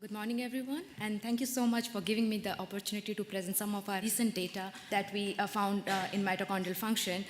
Good morning, everyone, and thank you so much for giving me the opportunity to present some of our recent data that we found in mitochondrial function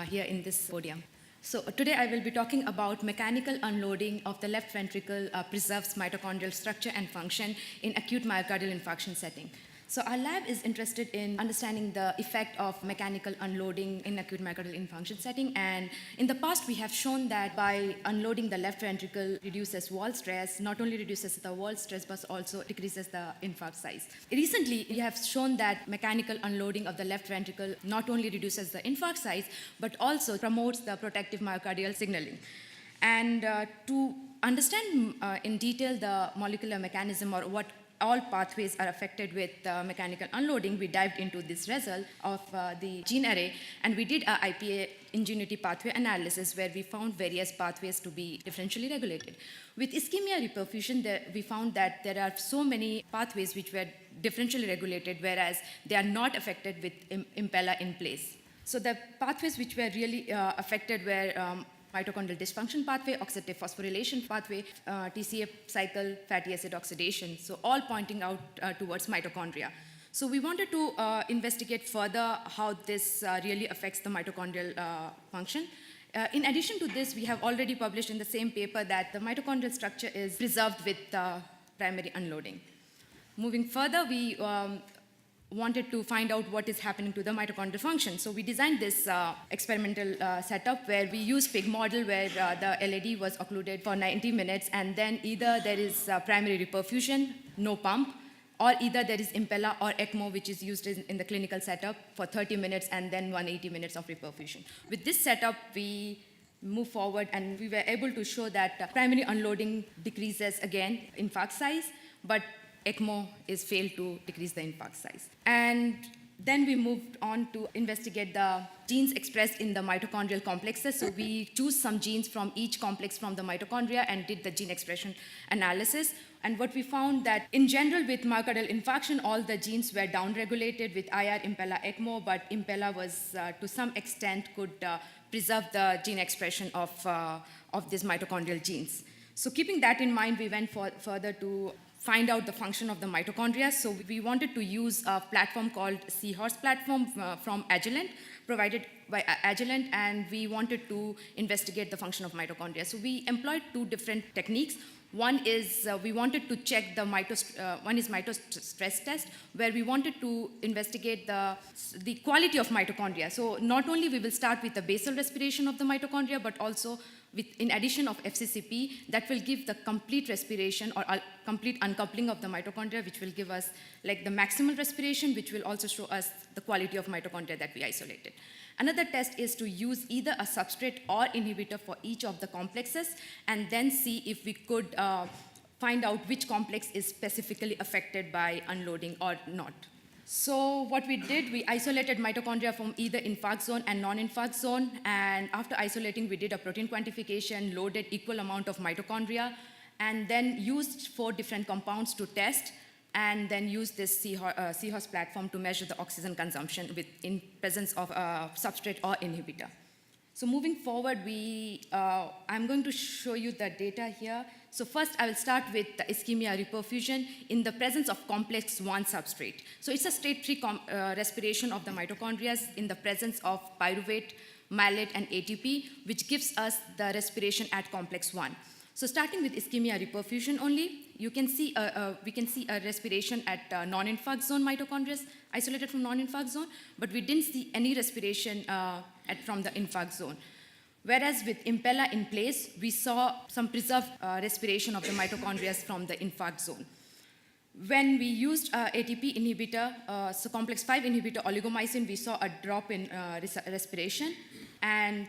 here in this podium. So today I will be talking about mechanical unloading of the left ventricle preserves mitochondrial structure and function in acute myocardial infarction setting. So our lab is interested in understanding the effect of mechanical unloading in acute myocardial infarction setting, and in the past we have shown that by unloading the left ventricle reduces wall stress, not only reduces the wall stress but also decreases the infarct size. Recently we have shown that mechanical unloading of the left ventricle not only reduces the infarct size but also promotes the protective myocardial signaling. And to understand in detail the molecular mechanism or what all pathways are affected with mechanical unloading, we dived into this result of the gene array, and we did a IPA ingenuity pathway analysis where we found various pathways to be differentially regulated. With ischemia reperfusion, we found that there are so many pathways which were differentially regulated, whereas they are not affected with Impella in place. So the pathways which were really affected were mitochondrial dysfunction pathway, oxidative phosphorylation pathway, TCA cycle, fatty acid oxidation, so all pointing out towards mitochondria. So we wanted to investigate further how this really affects the mitochondrial function. In addition to this, we have already published in the same paper that the mitochondrial structure is preserved with primary unloading. Moving further, we wanted to find out what is happening to the mitochondrial function. So we designed this experimental setup where we used pig model where the LAD was occluded for 90 minutes, and then either there is primary reperfusion, no pump, or either there is Impella or ECMO, which is used in the clinical setup for 30 minutes and then 180 minutes of reperfusion. With this setup, we move forward and we were able to show that primary unloading decreases again infarct size, but ECMO is failed to decrease the infarct size. And then we moved on to investigate the genes expressed in the mitochondrial complexes. So we choose some genes from each complex from the mitochondria and did the gene expression analysis. And what we found that in general with myocardial infarction, all the genes were downregulated with IR, Impella, ECMO, but Impella was to some extent could preserve the gene expression of these mitochondrial genes. So keeping that in mind, we went further to find out the function of the mitochondria. So we wanted to use a platform called Seahorse platform from Agilent, provided by Agilent, and we wanted to investigate the function of mitochondria. So we employed two different techniques. One is we wanted to check the stress test, where we wanted to investigate the quality of mitochondria. So not only we will start with the basal respiration of the mitochondria, but also in addition of FCCP, that will give the complete respiration or complete uncoupling of the mitochondria, which will give us like the maximal respiration, which will also show us the quality of mitochondria that we isolated. Another test is to use either a substrate or inhibitor for each of the complexes and then see if we could find out which complex is specifically affected by unloading or not. So what we did, we isolated mitochondria from either infarct zone and non-infarct zone, and after isolating, we did a protein quantification, loaded equal amount of mitochondria, and then used 4 different compounds to test, and then used this Seahorse platform to measure the oxygen consumption in presence of a substrate or inhibitor. So moving forward, I'm going to show you the data here. So first, I will start with the ischemia reperfusion in the presence of complex 1 substrate. So it's a state-free respiration of the mitochondria in the presence of pyruvate, malate, and ATP, which gives us the respiration at complex 1. So starting with ischemia reperfusion only, we can see a respiration at non-infarct zone mitochondria, isolated from non-infarct zone, but we didn't see any respiration from the infarct zone. Whereas with Impella in place, we saw some preserved respiration of the mitochondria from the infarct zone. When we used ATP inhibitor, so complex 5 inhibitor oligomycin, we saw a drop in respiration. And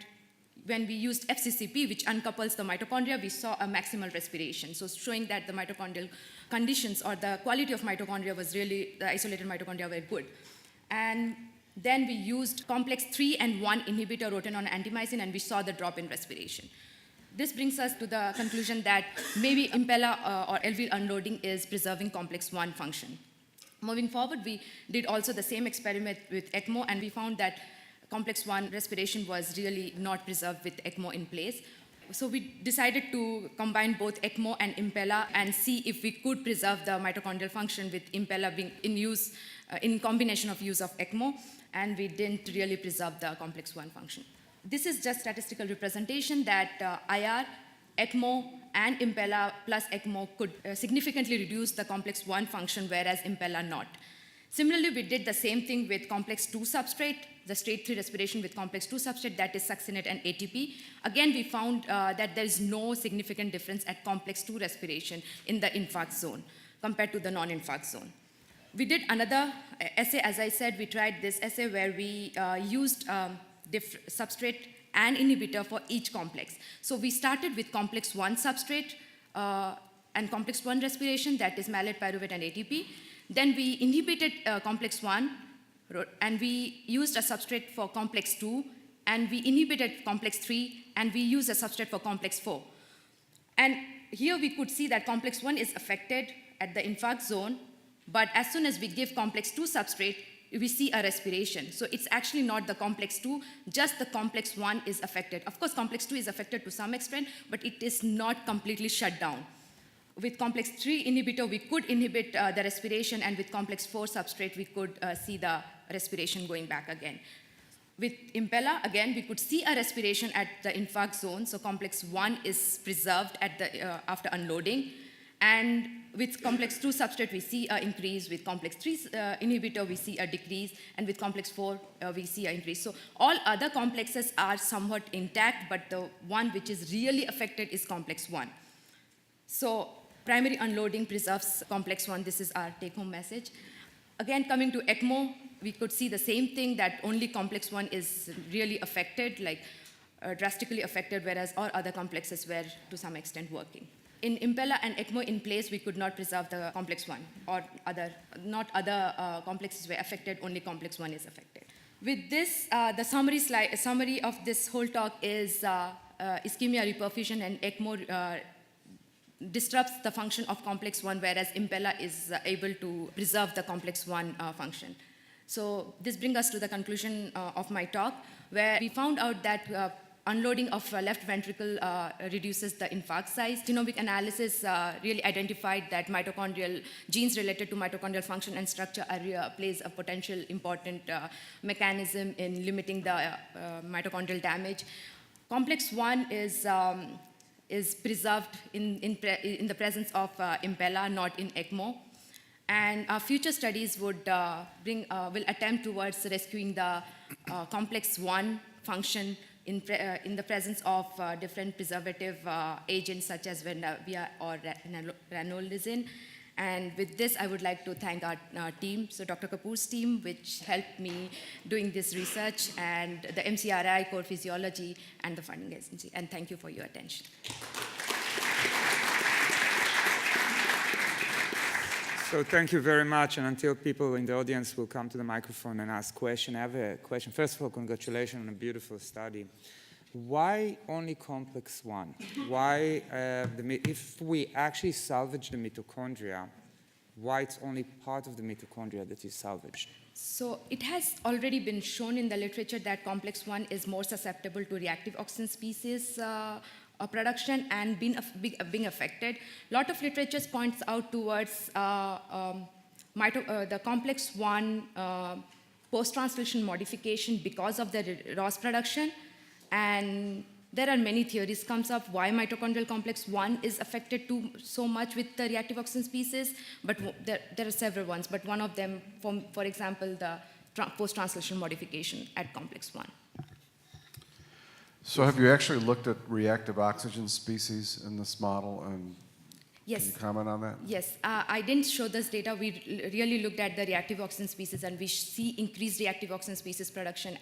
when we used FCCP, which uncouples the mitochondria, we saw a maximal respiration. So showing that the mitochondrial conditions or the quality of mitochondria was really, the isolated mitochondria were good. And then we used complex 3 and 1 inhibitor rotenone antimycin, and we saw the drop in respiration. This brings us to the conclusion that maybe Impella or LV unloading is preserving complex 1 function. Moving forward, we did also the same experiment with ECMO, and we found that complex 1 respiration was really not preserved with ECMO in place. So we decided to combine both ECMO and Impella and see if we could preserve the mitochondrial function with Impella being in use, in combination of use of ECMO, and we didn't really preserve the complex 1 function. This is just statistical representation that IR, ECMO, and Impella plus ECMO could significantly reduce the complex 1 function, whereas Impella not. Similarly, we did the same thing with complex 2 substrate, the straight 3 respiration with complex 2 substrate, that is succinate and ATP. Again, we found that there is no significant difference at complex 2 respiration in the infarct zone compared to the non-infarct zone. We did another assay, as I said, we tried this assay where we used substrate and inhibitor for each complex. So we started with complex 1 substrate and complex 1 respiration, that is malate, pyruvate, and ATP. Then we inhibited complex 1, and we used a substrate for complex 2, and we inhibited complex 3, and we used a substrate for complex 4. And here we could see that complex 1 is affected at the infarct zone, but as soon as we give complex 2 substrate, we see a respiration. So it's actually not the complex 2, just the complex 1 is affected. Of course, complex 2 is affected to some extent, but it is not completely shut down. With complex 3 inhibitor, we could inhibit the respiration, and with complex 4 substrate, we could see the respiration going back again. With Impella, again, we could see a respiration at the infarct zone, so complex 1 is preserved at the, after unloading. And with complex 2 substrate, we see an increase. With complex 3 inhibitor, we see a decrease. And with complex 4, we see an increase. So all other complexes are somewhat intact, but the one which is really affected is complex 1. So primary unloading preserves complex 1. This is our take-home message. Again, coming to ECMO, we could see the same thing, that only complex 1 is really affected, like drastically affected, whereas all other complexes were to some extent working. In Impella and ECMO in place, we could not preserve the complex 1, or not other complexes were affected, only complex 1 is affected. With this, the summary of this whole talk is ischemia reperfusion and ECMO disrupts the function of complex 1, whereas Impella is able to preserve the complex 1 function. So this brings us to the conclusion of my talk, where we found out that unloading of left ventricle reduces the infarct size. Genomic analysis really identified that mitochondrial genes related to mitochondrial function and structure plays a potential important mechanism in limiting the mitochondrial damage. Complex 1 is preserved in the presence of Impella, not in ECMO. And our future studies would will attempt towards rescuing the complex 1 function in the presence of different preservative agents such as Venavia or ranolazine. And with this, I would like to thank our team, so Dr. Kapur's team, which helped me doing this research, and the MCRI, Core Physiology, and the funding agency. And thank you for your attention. So thank you very much, and until people in the audience will come to the microphone and ask questions, I have a question. First of all, congratulations on a beautiful study. Why only complex 1? Why, if we actually salvage the mitochondria, why it's only part of the mitochondria that is salvaged? So it has already been shown in the literature that complex 1 is more susceptible to reactive oxygen species production and being affected. A lot of literature points out towards the complex 1 post-translation modification because of the ROS production. And there are many theories comes up why mitochondrial complex 1 is affected so much with the reactive oxygen species, but there are several ones, but one of them, for example, the post-translation modification at complex 1. So have you actually looked at reactive oxygen species in this model, and yes. Can you comment on that? Yes, I didn't show this data. We really looked at the reactive oxygen species, and we see increased reactive oxygen species production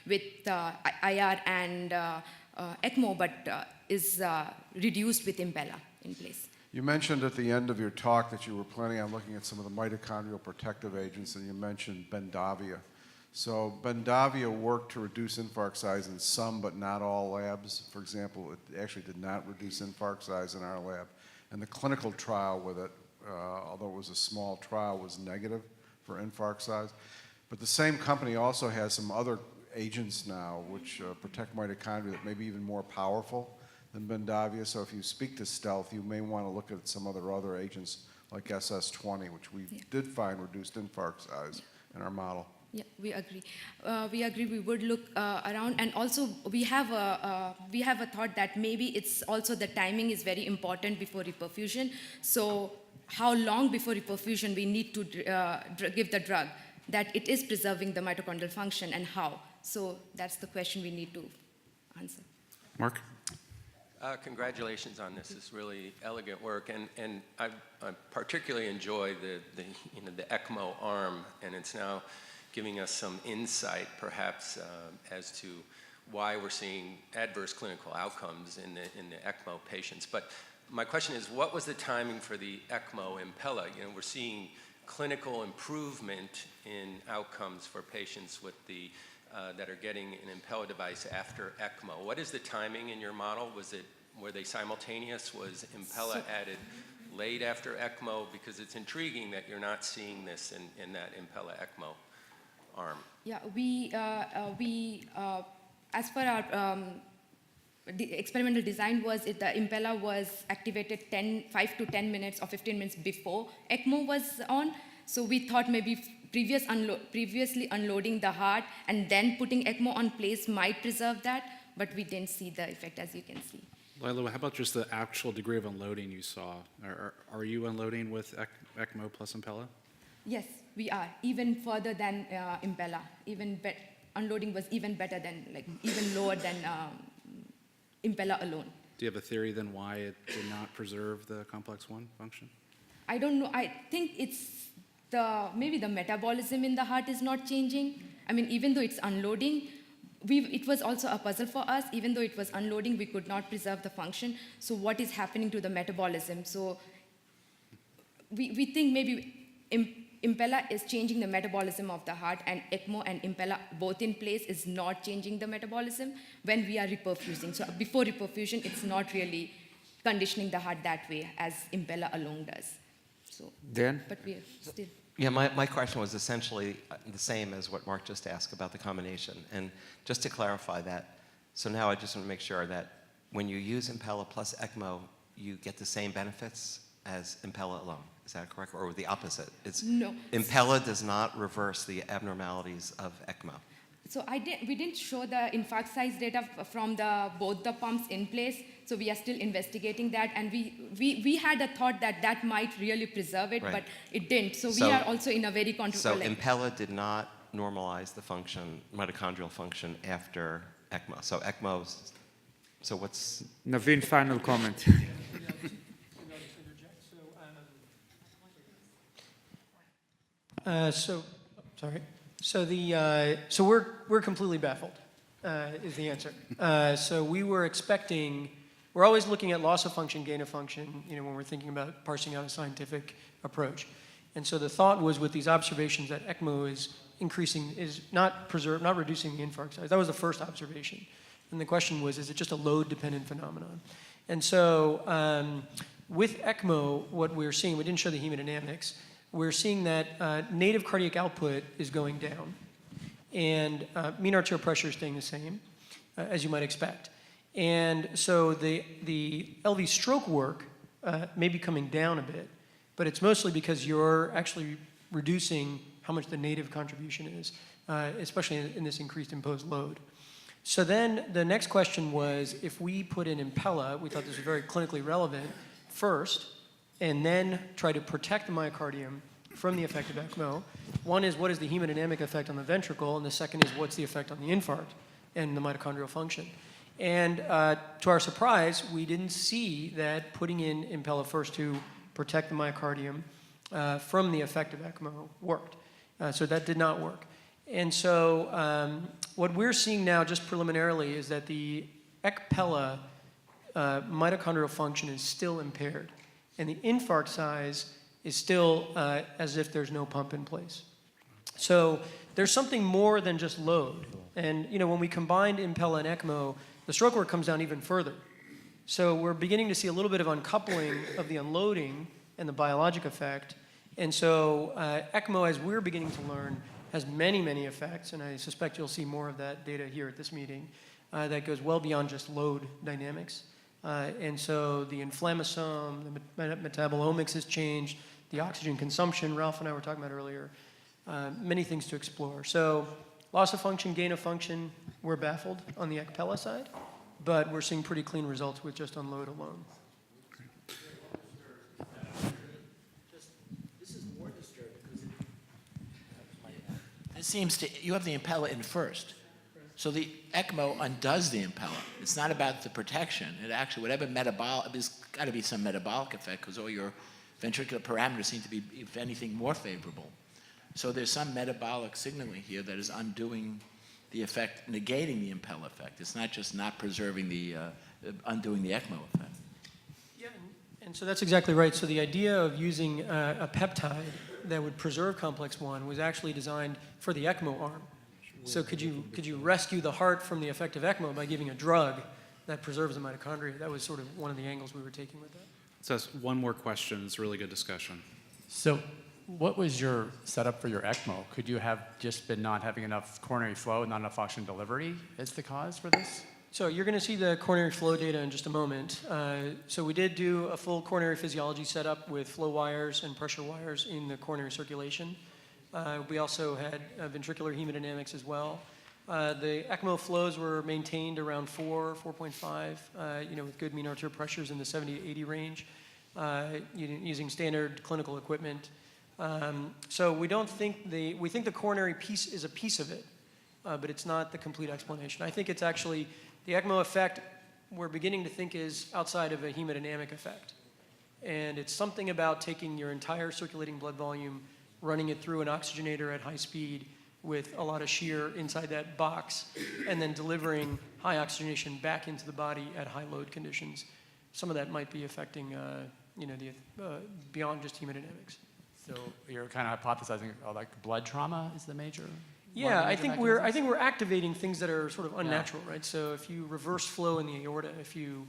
with IR and ECMO, but is reduced with Impella in place. You mentioned at the end of your talk that you were planning on looking at some of the mitochondrial protective agents, and you mentioned Bendavia. So Bendavia worked to reduce infarct size in some but not all labs. For example, it actually did not reduce infarct size in our lab. And the clinical trial with it, although it was a small trial, was negative for infarct size. But the same company also has some other agents now which protect mitochondria that may be even more powerful than Bendavia. So if you speak to stealth, you may want to look at some other agents like SS20, which we did find reduced infarct size in our model. Yeah, we agree. We agree. We would look around, and also we have a thought that maybe it's also the timing is very important before reperfusion. So how long before reperfusion we need to give the drug, that it is preserving the mitochondrial function, and how. So that's the question we need to answer. Mark? Congratulations on this. It's really elegant work, and I particularly enjoy the ECMO arm, and it's now giving us some insight, perhaps, as to why we're seeing adverse clinical outcomes in the ECMO patients. But my question is, what was the timing for the ECMO Impella? We're seeing clinical improvement in outcomes for patients with that are getting an Impella device after ECMO. What is the timing in your model? Were they simultaneous? Was Impella added late after ECMO? Because it's intriguing that you're not seeing this in that Impella ECMO arm. Yeah, as per our the experimental design was the Impella was activated 5 to 10 minutes or 15 minutes before ECMO was on. So we thought maybe previously unloading the heart and then putting ECMO on place might preserve that, but we didn't see the effect, as you can see. Lila, how about just the actual degree of unloading you saw? Are you unloading with ECMO plus Impella? Yes, we are, even further than Impella. Unloading was even better than, even lower than Impella alone. Do you have a theory then why it did not preserve the complex 1 function? I don't know. I think it's maybe the metabolism in the heart is not changing. I mean, even though it's unloading, it was also a puzzle for us. Even though it was unloading, we could not preserve the function. So what is happening to the metabolism? So we think maybe Impella is changing the metabolism of the heart, and ECMO and Impella both in place is not changing the metabolism when we are reperfusing. So before reperfusion, it's not really conditioning the heart that way as Impella alone does. So, Dan? but we are still. Yeah, my question was essentially the same as what Mark just asked about the combination. And just to clarify that, so now I just want to make sure that when you use Impella plus ECMO, you get the same benefits as Impella alone. Is that correct? Or the opposite? No. Impella does not reverse the abnormalities of ECMO. So we didn't show the infarct size data from both the pumps in place, so we are still investigating that, and we had a thought that might really preserve it, Right. but it didn't. So we are also in a very controversial. So Impella did not normalize the function, mitochondrial function, after ECMO. So ECMO, so what's... Naveen, final comment. So we're completely baffled, is the answer. So we were expecting, we're always looking at loss of function, gain of function, when we're thinking about parsing out a scientific approach. And so the thought was with these observations that ECMO is not reducing the infarct size. That was the first observation. And the question was, is it just a load-dependent phenomenon? And so with ECMO, what we're seeing, we didn't show the hemodynamics, we're seeing that native cardiac output is going down, and mean arterial pressure is staying the same, as you might expect. And so the LV stroke work may be coming down a bit, but it's mostly because you're actually reducing how much the native contribution is, especially in this increased imposed load. So then the next question was, if we put in Impella, we thought this was very clinically relevant, first, and then try to protect the myocardium from the effect of ECMO. One is, what is the hemodynamic effect on the ventricle, and the second is, what's the effect on the infarct and the mitochondrial function. And to our surprise, we didn't see that putting in Impella first to protect the myocardium from the effect of ECMO worked. So that did not work. And so what we're seeing now, just preliminarily, is that the ECPella mitochondrial function is still impaired, and the infarct size is still as if there's no pump in place. So there's something more than just load. And when we combined Impella and ECMO, the stroke work comes down even further. So we're beginning to see a little bit of uncoupling of the unloading and the biologic effect. And so ECMO, as we're beginning to learn, has many, many effects, and I suspect you'll see more of that data here at this meeting, that goes well beyond just load dynamics. And so the inflammasome, the metabolomics has changed, the oxygen consumption, Ralph and I were talking about earlier, many things to explore. So loss of function, gain of function, we're baffled on the Impella side, but we're seeing pretty clean results with just unload alone. This is more disturbing because it seems you have the Impella in first. So the ECMO undoes the Impella. It's not about the protection. It actually, whatever metabolic, there's got to be some metabolic effect because all your ventricular parameters seem to be, if anything, more favorable. So there's some metabolic signaling here that is undoing the effect, negating the Impella effect. It's not just not preserving the, undoing the ECMO effect. Yeah, and so that's exactly right. So the idea of using a peptide that would preserve complex 1 was actually designed for the ECMO arm. So could you rescue the heart from the effect of ECMO by giving a drug that preserves the mitochondria? That was sort of one of the angles we were taking with that. So that's one more question. It's a really good discussion. So what was your setup for your ECMO? Could you have just been not having enough coronary flow, not enough oxygen delivery as the cause for this? So you're going to see the coronary flow data in just a moment. So we did do a full coronary physiology setup with flow wires and pressure wires in the coronary circulation. We also had ventricular hemodynamics as well. The ECMO flows were maintained around 4.5, with good mean arterial pressures in the 70 to 80 range, using standard clinical equipment. So we think the coronary piece is a piece of it, but it's not the complete explanation. I think it's actually the ECMO effect we're beginning to think is outside of a hemodynamic effect. And it's something about taking your entire circulating blood volume, running it through an oxygenator at high speed with a lot of shear inside that box, and then delivering high oxygenation back into the body at high load conditions. Some of that might be affecting, beyond just hemodynamics. So you're kind of hypothesizing, like blood trauma is the major? Yeah, I think we're activating things that are sort of unnatural, right? So if you reverse flow in the aorta, if you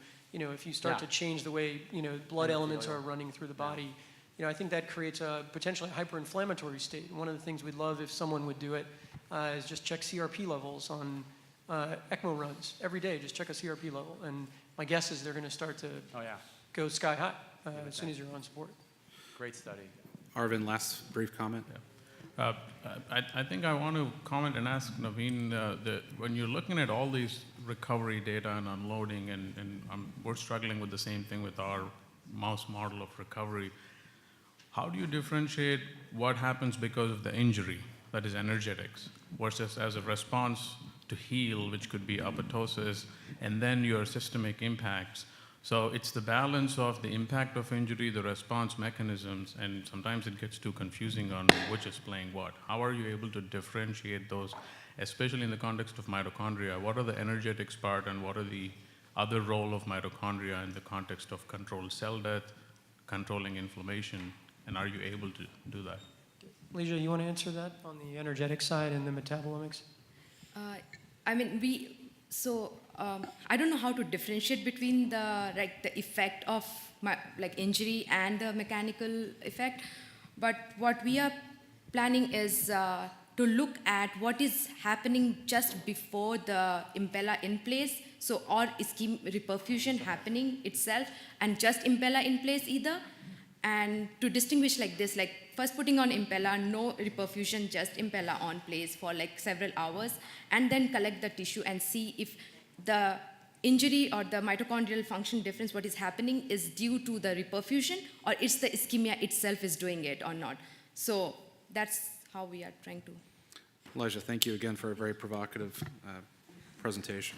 start to change the way blood elements are running through the body, I think that creates a potentially hyperinflammatory state. And one of the things we'd love if someone would do it is just check CRP levels on ECMO runs every day. Just check a CRP level, and my guess is they're going to start to go sky high as soon as you're on support. Great study. Arvind, last brief comment. I think I want to comment and ask Naveen, when you're looking at all these recovery data and unloading, and we're struggling with the same thing with our mouse model of recovery, how do you differentiate what happens because of the injury, that is energetics, versus as a response to heal, which could be apoptosis, and then your systemic impacts? So it's the balance of the impact of injury, the response mechanisms, and sometimes it gets too confusing on which is playing what. How are you able to differentiate those, especially in the context of mitochondria? What are the energetics part, and what are the other role of mitochondria in the context of controlled cell death, controlling inflammation, and are you able to do that? Lija, you want to answer that on the energetic side and the metabolomics? I don't know how to differentiate between the effect of injury and the mechanical effect, but what we are planning is to look at what is happening just before the Impella in place, or ischemic reperfusion happening itself, and just Impella in place either, and to distinguish like this, first putting on Impella, no reperfusion, just Impella on place for several hours, and then collect the tissue and see if the injury or the mitochondrial function difference, what is happening, is due to the reperfusion, or it's the ischemia itself is doing it or not. So that's how we are trying to. Lija, thank you again for a very provocative presentation.